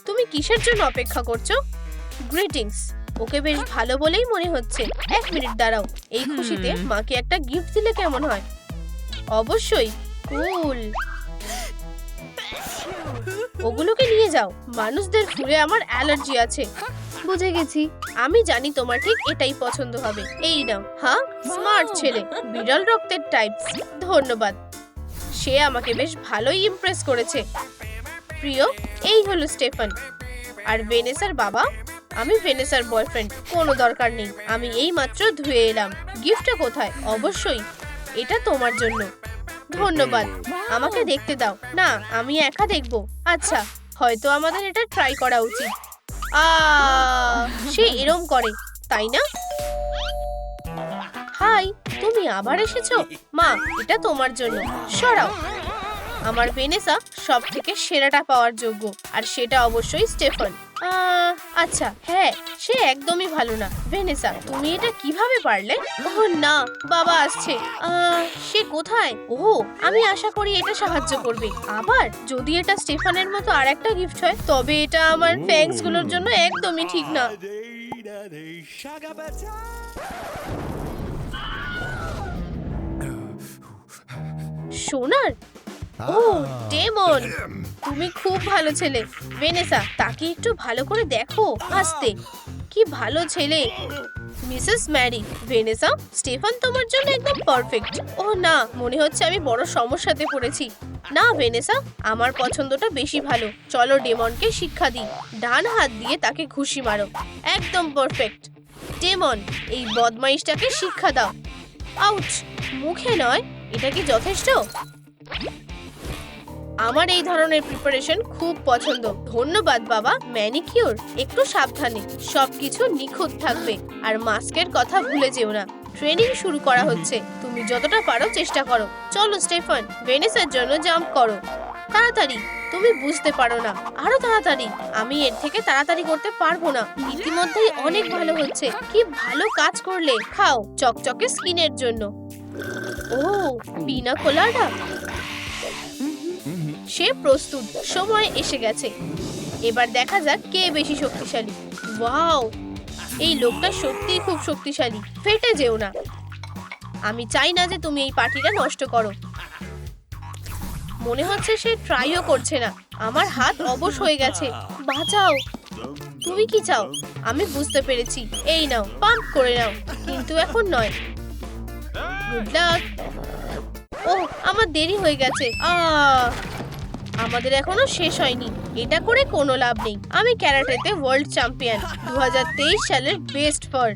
তুমি কিসের জন্য অপেক্ষা করছো? গ্রিটিংস। ওকে বেশ ভালো বলেই মনে হচ্ছে। এক মিনিট দাঁড়াও, এই খুশিতে মাকে একটা গিফট দিলে কেমন হয়? অবশ্যই। কুল। ওগুলোকে নিয়ে যাও। মানুষদের ফুলে আমার অ্যালার্জি আছে। বুঝে গেছি। আমি জানি তোমার ঠিক এটাই পছন্দ হবে। এই নাও। হ্যাঁ, স্মার্ট ছেলে, বিরল রক্তের টাইপস। ধন্যবাদ। সে আমাকে বেশ ভালোই ইমপ্রেস করেছে। প্রিয়, এই হলো স্টেফান। আর ভেনেসার বাবা। আমি ভেনেসার বয়ফ্রেন্ড। কোনো দরকার নেই, আমি এই মাত্র ধুয়ে এলাম। গিফটটা কোথায়? অবশ্যই, এটা তোমার জন্য। ধন্যবাদ। আমাকে দেখতে দাও। না, আমি একা দেখব। আচ্ছা, হয়তো আমাদের এটা ট্রাই করা উচিত। সে এরম করে, তাই না? হাই, তুমি আবার এসেছো? মা, এটা তোমার জন্য। সরাও। আমার ভেনেসা সব থেকে সেরাটা পাওয়ার যোগ্য, আর সেটা অবশ্যই স্টেফান। আচ্ছা, হ্যাঁ, সে একদমই ভালো না। ভেনেসা, তুমি এটা কিভাবে পারলে? ওহ না, বাবা আসছে। সে কোথায়? ওহ, আমি আশা করি এটা সাহায্য করবে। আবার যদি এটা স্টেফানের মতো আরেকটা গিফট হয়, তবে এটা আমার ফ্যাংস গুলোর জন্য একদমই ঠিক না। সোনার? ও ডেমন, তুমি খুব ভালো ছেলে। ভেনেসা, তাকে একটু ভালো করে দেখো। আস্তে। কি ভালো ছেলে। Mrs Mary. ভেনেসা, স্টেফান তোমার জন্য একদম পারফেক্ট। ও না, মনে হচ্ছে আমি বড় সমস্যাতে পড়েছি। না ভেনেসা, আমার পছন্দটা বেশি ভালো। চলো ডেমনকে শিক্ষা দিই। ডান হাত দিয়ে তাকে ঘুষি মারো। একদম পারফেক্ট। ডেমন, এই বদমাইশটাকে শিক্ষা দাও। আউচ! মুখে নয়। এটা কি যথেষ্ট? আমার এই ধরনের প্রিপারেশন খুব পছন্দ। ধন্যবাদ বাবা। ম্যানিকিউর, একটু সাবধানে। সবকিছু নিখুঁত থাকবে। আর মাস্কের কথা ভুলে যেও না। ট্রেনিং শুরু করা হচ্ছে। তুমি যতটা পারো চেষ্টা করো। চলো স্টেফান, ভেনেসার জন্য জাম্প করো। তাড়াতাড়ি। তুমি বুঝতে পারো না, আরো তাড়াতাড়ি। আমি এর থেকে তাড়াতাড়ি করতে পারবো না। ইতিমধ্যেই অনেক ভালো হচ্ছে। কি ভালো কাজ করলে। খাও, চকচকে স্কিনের জন্য। ও, পিনা কোলাডা। সে প্রস্তুত, সময় এসে গেছে। এবার দেখা যাক কে বেশি শক্তিশালী। ওয়াও, এই লোকটা সত্যিই খুব শক্তিশালী। ফেটে যেও না। আমি চাই না যে তুমি এই পার্টিটা নষ্ট করো। মনে হচ্ছে সে ট্রাইও করছে না। আমার হাত অবশ হয়ে গেছে। বাঁচাও। তুমি কি চাও? আমি বুঝতে পেরেছি। এই নাও, পাম্প করে নাও, কিন্তু এখন নয়। Good luck. ও, আমার দেরি হয়ে গেছে। আমাদের এখনো শেষ হয়নি। এটা করে কোনো লাভ নেই। আমি ক্যারাটেতে ওয়ার্ল্ড চ্যাম্পিয়ন, 2023 সালের বেস্ট ফর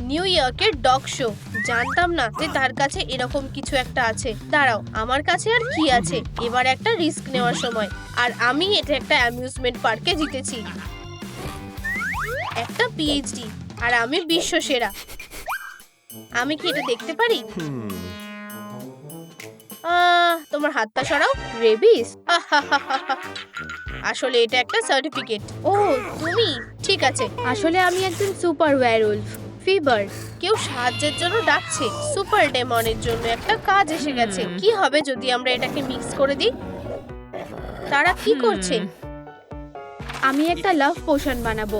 নিউ ইয়র্কের ডগ শো। জানতাম না যে তার কাছে এরকম কিছু একটা আছে। দাঁড়াও, আমার কাছে আর কি আছে? এবার একটা রিস্ক নেওয়ার সময়। আর আমি এটা একটা অ্যামিউজমেন্ট পার্কে জিতেছি, একটা পিএইচডি, আর আমি বিশ্ব সেরা। আমি কি এটা দেখতে পারি? তোমার হাতটা সরাও। রেবিস? আসলে এটা একটা সার্টিফিকেট। ও, তুমি ঠিক আছে। আসলে আমি একজন সুপার ওয়্যারউলফ। ফিভার। কেউ সাহায্যের জন্য ডাকছে। সুপার ডেমনের জন্য একটা কাজ এসে গেছে। কি হবে যদি আমরা এটাকে মিক্স করে দিই? তারা কি করছে? আমি একটা লাভ পোশন বানাবো।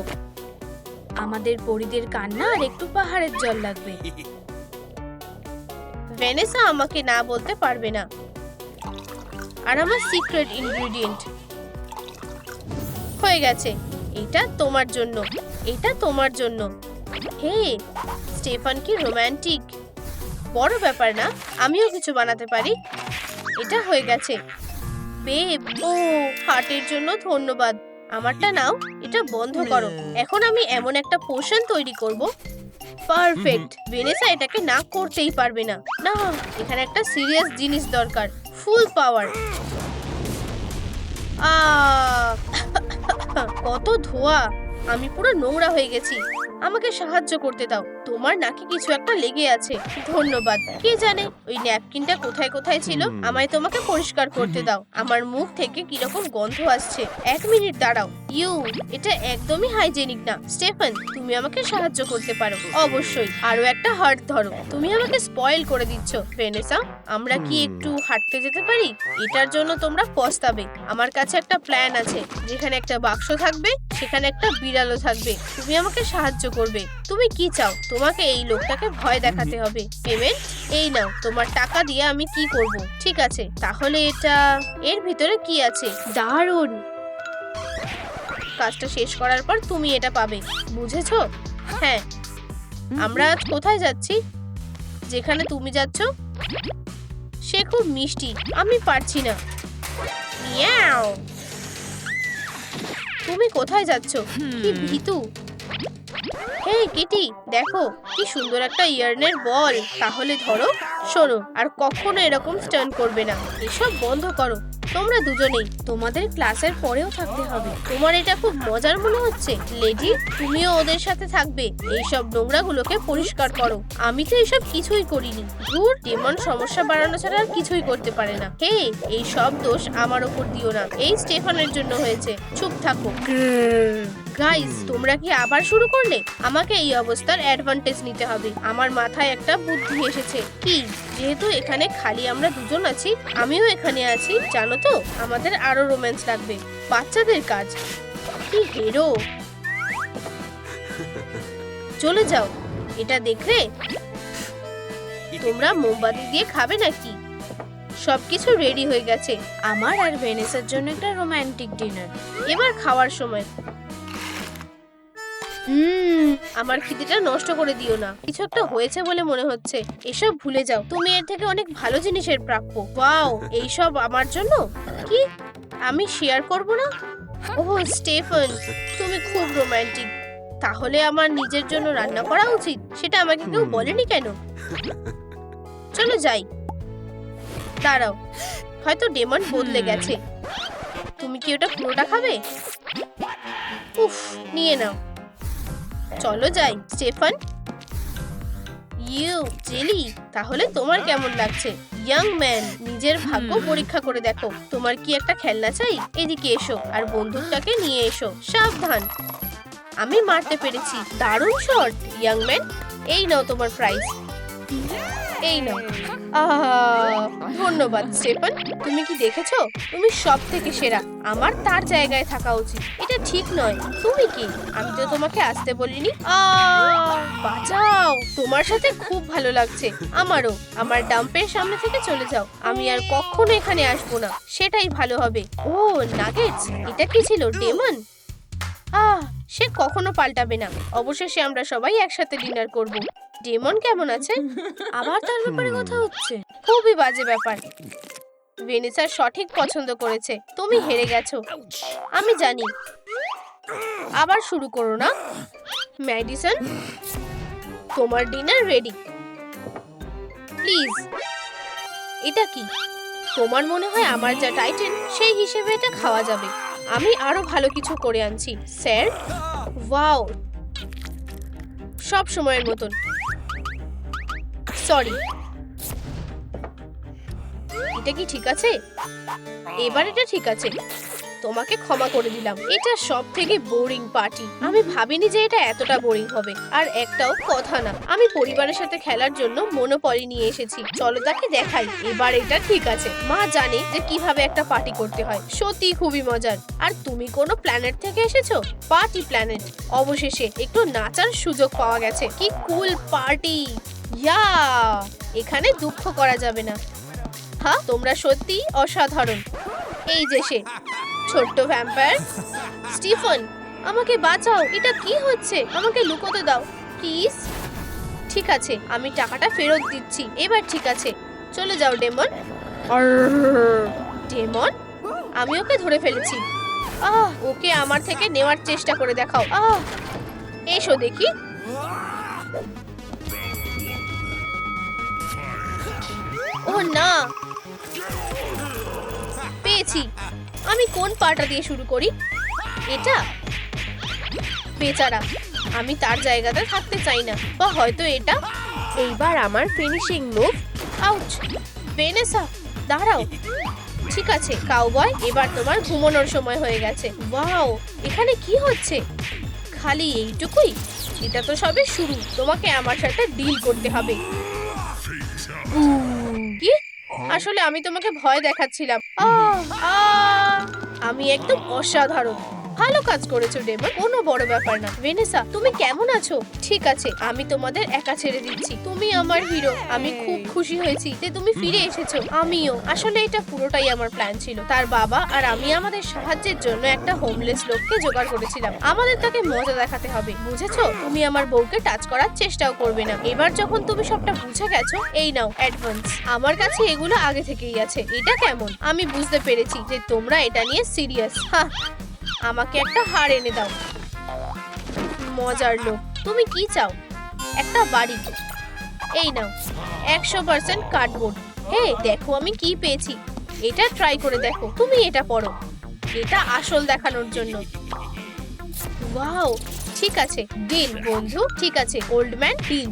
আমাদের পরিদের কান্না আর একটু পাহাড়ের জল লাগবে। ভেনেসা আমাকে না বলতে পারবে না। আর আমার সিক্রেট ইনগ্রেডিয়েন্ট হয়ে গেছে। এটা তোমার জন্য, এটা তোমার জন্য। হে, স্টেফান কি রোমান্টিক। বড় ব্যাপার না, আমিও কিছু বানাতে পারি। এটা হয়ে গেছে। বেব, ও, হার্টের জন্য ধন্যবাদ। আমারটা নাও, এটা বন্ধ করো। এখন আমি এমন একটা পোশন তৈরি করব। পারফেক্ট। ভেনেসা এটাকে না করতেই পারবে না। না, এখানে একটা সিরিয়াস জিনিস দরকার। ফুল পাওয়ার। কত ধোঁয়া। আমি পুরো নোংরা হয়ে গেছি। আমাকে সাহায্য করতে দাও। তোমার নাকি কিছু একটা লেগে আছে। ধন্যবাদ। কে জানে ওই ন্যাপকিনটা কোথায় কোথায় ছিল। আমায় তোমাকে পরিষ্কার করতে দাও। আমার মুখ থেকে কিরকম গন্ধ আসছে। 1 মিনিট দাঁড়াও। এটা একদমই হাইজেনিক না। স্টেফান, তুমি আমাকে সাহায্য করতে পারো। অবশ্যই। আরো একটা হার্ট ধরো। তুমি আমাকে স্পয়েল করে দিচ্ছ। ভেনেসা, আমরা কি একটু হাঁটতে যেতে পারি? এটার জন্য তোমরা পস্তাবে। আমার কাছে একটা প্ল্যান আছে, যেখানে একটা বাক্স থাকবে, সেখানে একটা বিড়ালও থাকবে। তুমি আমাকে সাহায্য করবে। তুমি কি চাও? তোমাকে এই লোকটাকে ভয় দেখাতে হবে। পেমেন্ট এই নাও। তোমার টাকা দিয়ে আমি কি করব? ঠিক আছে, তাহলে এটা এর ভিতরে কি আছে? দারুণ। কাজটা শেষ করার পর তুমি এটা পাবে। বুঝেছো? হ্যাঁ। আমরা আজ কোথায় যাচ্ছি? যেখানে তুমি যাচ্ছ। সে খুব মিষ্টি। আমি পারছি না। মিয়াও। তুমি কোথায় যাচ্ছ? কি ভীতু। হে কিটি, দেখো কি সুন্দর একটা ইয়ার্নের বল। তাহলে ধরো। শোনো, আর কখনো এরকম স্টান্ট করবে না। এসব বন্ধ করো। তোমরা দুজনেই তোমাদের ক্লাসের পরেও থাকতে হবে। তোমার এটা খুব মজার মনে হচ্ছে। লেডি, তুমিও ওদের সাথে থাকবে। এইসব নোংরাগুলোকে পরিষ্কার করো। আমি তো এইসব কিছুই করিনি। ধুর, ডেমন সমস্যা বাড়ানো ছাড়া আর কিছুই করতে পারে না। হে, এই সব দোষ আমার ওপর দিও না। এই স্টেফানের জন্য হয়েছে। চুপ থাকো। গাইস, তোমরা কি আবার শুরু করলে? আমাকে এই অবস্থার অ্যাডভান্টেজ নিতে হবে। আমার মাথায় একটা বুদ্ধি এসেছে। কি? যেহেতু এখানে খালি আমরা দুজন আছি, আমিও এখানে আছি, জানো তো, আমাদের আরো রোম্যান্স লাগবে। বাচ্চাদের কাজ। কি হিরো। চলে যাও। এটা দেখলে? তোমরা মোমবাতি দিয়ে খাবে নাকি? সবকিছু রেডি হয়ে গেছে। আমার আর ভেনেসার জন্য একটা রোমান্টিক ডিনার। এবার খাওয়ার সময়। আমার খিদেটা নষ্ট করে দিও না। কিছু একটা হয়েছে বলে মনে হচ্ছে। এসব ভুলে যাও। তুমি এর থেকে অনেক ভালো জিনিসের প্রাপ্য। ওয়াও, এইসব আমার জন্য? কি? আমি শেয়ার করব না? ওহ স্টেফান, তুমি খুব রোমান্টিক। তাহলে আমার নিজের জন্য রান্না করা উচিত। সেটা আমাকে কেউ বলেনি কেন? চলো যাই। দাঁড়াও, হয়তো ডেমন বদলে গেছে। তুমি কি ওটা পুরোটা খাবে? উফ, নিয়ে নাও। চলো যাই। স্টেফান, জেলি, তাহলে তোমার কেমন লাগছে? ইয়াং ম্যান, নিজের ভাগ্য পরীক্ষা করে দেখো। তোমার কি একটা খেলনা চাই? এদিকে এসো আর বন্দুকটাকে নিয়ে এসো। সাবধান। আমি মারতে পেরেছি। দারুণ শট, ইয়াং ম্যান। এই নাও তোমার প্রাইজ। এই নাও। ধন্যবাদ স্টেফান। তুমি কি দেখেছো? তুমি সব থেকে সেরা। আমার তার জায়গায় থাকা উচিত। এটা ঠিক নয়। তুমি কি? আমি তো তোমাকে আসতে বলিনি। বাঁচাও। তোমার সাথে খুব ভালো লাগছে। আমারও। আমার ডাম্পের সামনে থেকে চলে যাও। আমি আর কখনো এখানে আসবো না। সেটাই ভালো হবে। ও নাগেটস, এটা কি ছিল? ডেমন? সে কখনো পাল্টাবে না। অবশেষে আমরা সবাই একসাথে ডিনার করব। ডেমন কেমন আছে? আবার তার ব্যাপারে কথা হচ্ছে। খুবই বাজে ব্যাপার। ভেনেসা সঠিক পছন্দ করেছে। তুমি হেরে গেছো। আমি জানি। আবার শুরু করো না। ম্যাডিসন, তোমার ডিনার রেডি। প্লিজ। এটা কি? তোমার মনে হয় আমার যা টাইটেল সেই হিসেবে এটা খাওয়া যাবে। আমি আরো ভালো কিছু করে আনছি স্যার। ওয়াও, সব সময়ের মতন। সরি। এটা কি ঠিক আছে? এবার এটা ঠিক আছে। তোমাকে ক্ষমা করে দিলাম। এটা সব থেকে বোরিং পার্টি। আমি ভাবিনি যে এটা এতটা বোরিং হবে। আর একটাও কথা না। আমি পরিবারের সাথে খেলার জন্য মনোপলি নিয়ে এসেছি। চলো তাকে দেখাই। এবার এটা ঠিক আছে। মা জানে যে কিভাবে একটা পার্টি করতে হয়। সত্যি খুবই মজার। আর তুমি কোনো প্ল্যানেট থেকে এসেছো? Party planet. অবশেষে একটু নাচার সুযোগ পাওয়া গেছে। কি কুল পার্টি। ইয়া, এখানে দুঃখ করা যাবে না। হ্যাঁ, তোমরা সত্যি অসাধারণ। এই যে সে ছোট্ট ভ্যাম্পায়ার। স্টিফেন, আমাকে বাঁচাও। এটা কি হচ্ছে? আমাকে লুকোতে দাও প্লিজ। ঠিক আছে, আমি টাকাটা ফেরত দিচ্ছি। এবার ঠিক আছে, চলে যাও ডেমন। ডেমন, আমি ওকে ধরে ফেলেছি। ওকে আমার থেকে নেওয়ার চেষ্টা করে দেখাও। এসো দেখি। ও না, পেয়েছি। আমি কোন পাটা দিয়ে শুরু করি? এটা? বেচারা, আমি তার জায়গাতে থাকতে চাই না। বা হয়তো এটা। এইবার আমার ফিনিশিং মুভ। আউচ। ভেনেসা, দাঁড়াও। ঠিক আছে কাউবয়, এবার তোমার ঘুমানোর সময় হয়ে গেছে। ওয়াও, এখানে কি হচ্ছে? খালি এইটুকুই? এটা তো সবে শুরু। তোমাকে আমার সাথে ডিল করতে হবে। কি? আসলে আমি তোমাকে ভয় দেখাচ্ছিলাম। আমি একদম অসাধারণ। ভালো কাজ করেছো ডেমন, কোনো বড় ব্যাপার না। ভেনেসা, তুমি কেমন আছো? ঠিক আছে, আমি তোমাদের একা ছেড়ে দিচ্ছি। তুমি আমার হিরো। আমি খুব খুশি হয়েছি যে তুমি ফিরে এসেছো। আমিও। আসলে এটা পুরোটাই আমার প্ল্যান ছিল। তার বাবা আর আমি আমাদের সাহায্যের জন্য একটা হোমলেস লোককে জোগাড় করেছিলাম। আমাদের তাকে মজা দেখাতে হবে, বুঝেছো? তুমি আমার বউকে টাচ করার চেষ্টাও করবে না। এবার যখন তুমি সবটা বুঝে গেছো, এই নাও অ্যাডভান্স। আমার কাছে এগুলো আগে থেকেই আছে। এটা কেমন? আমি বুঝতে পেরেছি যে তোমরা এটা নিয়ে সিরিয়াস। হ্যাঁ, আমাকে একটা হার এনে দাও। মজার লোক। তুমি কি চাও? একটা বাড়ি। এই নাও 100% কার্ডবোর্ড। হে, দেখো আমি কি পেয়েছি। এটা ট্রাই করে দেখো। তুমি এটা পড়ো। এটা আসল দেখানোর জন্য। ওয়াও, ঠিক আছে ডিল বন্ধু। ঠিক আছে ওল্ড ম্যান, ডিল।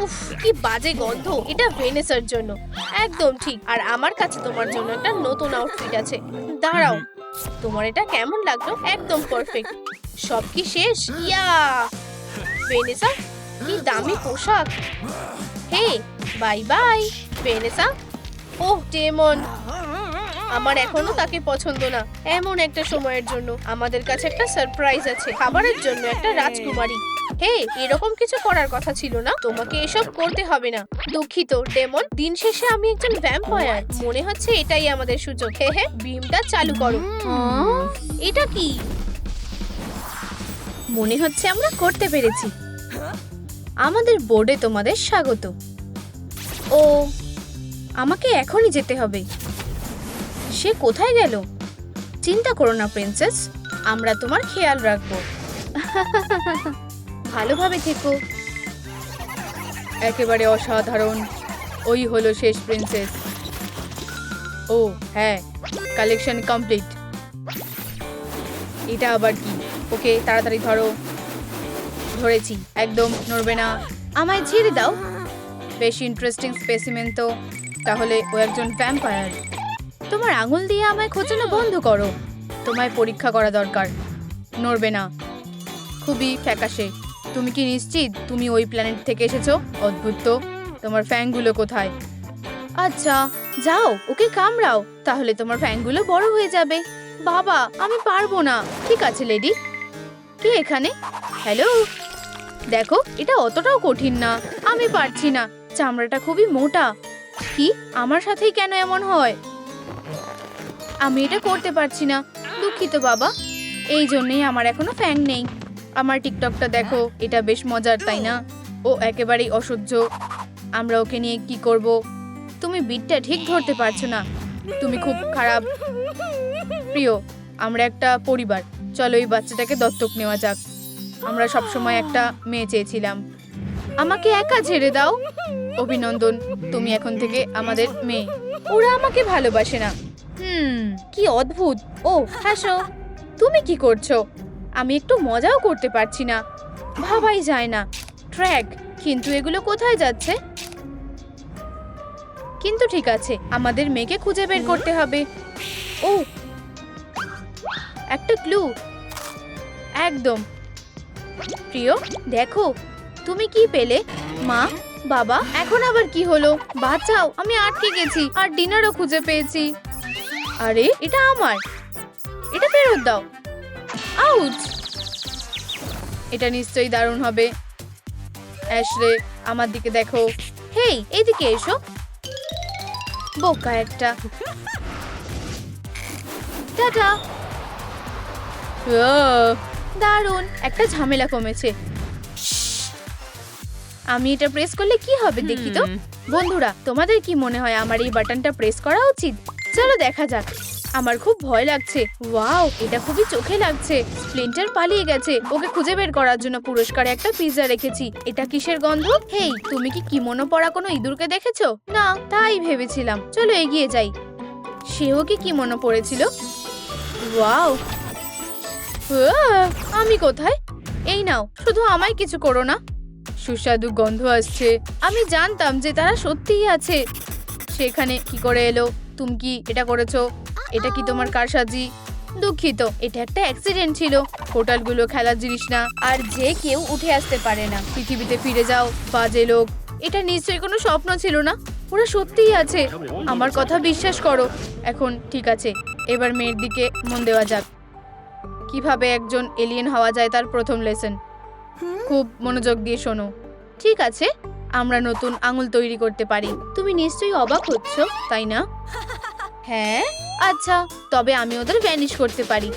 উফ, কি বাজে গন্ধ। এটা ভেনেসার জন্য। একদম ঠিক। আর আমার কাছে তোমার জন্য একটা নতুন আউটফিট আছে। দাঁড়াও, তোমার এটা কেমন লাগলো? একদম পারফেক্ট। সব কি শেষ? ইয়া, ভেনেসা, কি দামি পোশাক। হে, বাই বাই ভেনেসা। ওহ ডেমন, আমার এখনো তাকে পছন্দ না। এমন একটা সময়ের জন্য আমাদের কাছে একটা সারপ্রাইজ আছে। খাবারের জন্য একটা রাজকুমারী। হে, এরকম কিছু করার কথা ছিল না। তোমাকে এসব করতে হবে না। দুঃখিত ডেমন, দিন শেষে আমি একজন ভ্যাম্পায়ার। মনে হচ্ছে এটাই আমাদের সুযোগ। হে হে, বিমটা চালু করো। এটা কি? মনে হচ্ছে আমরা করতে পেরেছি। আমাদের বোর্ডে তোমাদের স্বাগত। ও, আমাকে এখনই যেতে হবে। সে কোথায় গেল? চিন্তা করো না প্রিন্সেস, আমরা তোমার খেয়াল রাখবো। ভালোভাবে থেকো। একেবারে অসাধারণ। ওই হলো শেষ প্রিন্সেস। ও হ্যাঁ, কালেকশন কমপ্লিট। এটা আবার কি? ওকে তাড়াতাড়ি ধরো। ধরেছি, একদম নড়বে না। আমায় ছেড়ে দাও। বেশ ইন্টারেস্টিং স্পেসিমেন তো। তাহলে ও একজন ভ্যাম্পায়ার। তোমার আঙুল দিয়ে আমায় খোঁচানো বন্ধ করো। তোমায় পরীক্ষা করা দরকার। নড়বে না। খুবই ফ্যাকাশে। তুমি কি নিশ্চিত তুমি ওই প্ল্যানেট থেকে এসেছো? অদ্ভুত তো। তোমার ফ্যাংগুলো কোথায়? আচ্ছা, যাও ওকে কামড়াও, তাহলে তোমার ফ্যাংগুলো বড় হয়ে যাবে। বাবা, আমি পারবো না। ঠিক আছে লেডি। কে এখানে? হ্যালো, দেখো এটা অতটাও কঠিন না। আমি পারছি না, চামড়াটা খুবই মোটা। কি, আমার সাথেই কেন এমন হয়? আমি এটা করতে পারছি না, দুঃখিত বাবা। এই জন্যই আমার এখনো ফ্যাং নেই। আমার টিকটকটা দেখো, এটা বেশ মজার, তাই না? ও একেবারেই অসহ্য। আমরা ওকে নিয়ে কি করব? তুমি বিটটা ঠিক ধরতে পারছো না। তুমি খুব খারাপ। প্রিয়, আমরা একটা পরিবার, চলো এই বাচ্চাটাকে দত্তক নেওয়া যাক। আমরা সবসময় একটা মেয়ে চেয়েছিলাম। আমাকে একা ছেড়ে দাও। অভিনন্দন, তুমি এখন থেকে আমাদের মেয়ে। ওরা আমাকে ভালোবাসে না। কি অদ্ভুত। ও হাসো, তুমি কি করছো? আমি একটু মজাও করতে পারছি না, ভাবাই যায় না। ট্র্যাক, কিন্তু এগুলো কোথায় যাচ্ছে? কিন্তু ঠিক আছে, আমাদের মেয়েকে খুঁজে বের করতে হবে। ও, একটা ক্লু। একদম। প্রিয়, দেখো তুমি কি পেলে? মা, বাবা, এখন আবার কি হলো? বাঁচাও, আমি আটকে গেছি আর ডিনারও খুঁজে পেয়েছি। আরে এটা আমার, এটা ফেরত দাও। আউচ! এটা নিশ্চয়ই দারুণ হবে। অ্যাশলে, আমার দিকে দেখো। হেই, এইদিকে এসো। বোকা একটা। টাটা। দারুণ, একটা ঝামেলা কমেছে। আমি এটা প্রেস করলে কি হবে দেখি তো। বন্ধুরা, তোমাদের কি মনে হয় আমার এই বাটনটা প্রেস করা উচিত? চলো দেখা যাক। আমার খুব ভয় লাগছে। ওয়াও, এটা খুবই চোখে লাগছে। স্প্লিন্টার পালিয়ে গেছে। ওকে খুঁজে বের করার জন্য পুরস্কারে একটা পিৎজা রেখেছি। এটা কিসের গন্ধ? হেই, তুমি কি কিমোনো পরা কোনো ইঁদুরকে দেখেছো? না, তাই ভেবেছিলাম। চলো এগিয়ে যাই। সেও কি কিমোনো পরেছিল? ওয়াও, আমি কোথায়? এই নাও, শুধু আমায় কিছু করো না। সুস্বাদু গন্ধ আসছে। আমি জানতাম যে তারা সত্যিই আছে। সেখানে কি করে এলো? তুমি কি এটা করেছো? এটা কি তোমার কারসাজি? দুঃখিত, এটা একটা অ্যাক্সিডেন্ট ছিল। হোটেলগুলো খেলার জিনিস না, আর যে কেউ উঠে আসতে পারে না। পৃথিবীতে ফিরে যাও, বাজে লোক। এটা নিশ্চয়ই কোনো স্বপ্ন ছিল না। ওরা সত্যিই আছে, আমার কথা বিশ্বাস করো। এখন ঠিক আছে, এবার মেয়ের দিকে মন দেওয়া যাক। কিভাবে একজন এলিয়েন হওয়া যায় তার প্রথম লেসন। খুব মনোযোগ দিয়ে শোনো। ঠিক আছে, আমরা নতুন আঙুল তৈরি করতে পারি। তুমি নিশ্চয়ই অবাক হচ্ছ, তাই না? হ্যাঁ, আচ্ছা, তবে আমি ওদের ভ্যানিশ করতে পারি।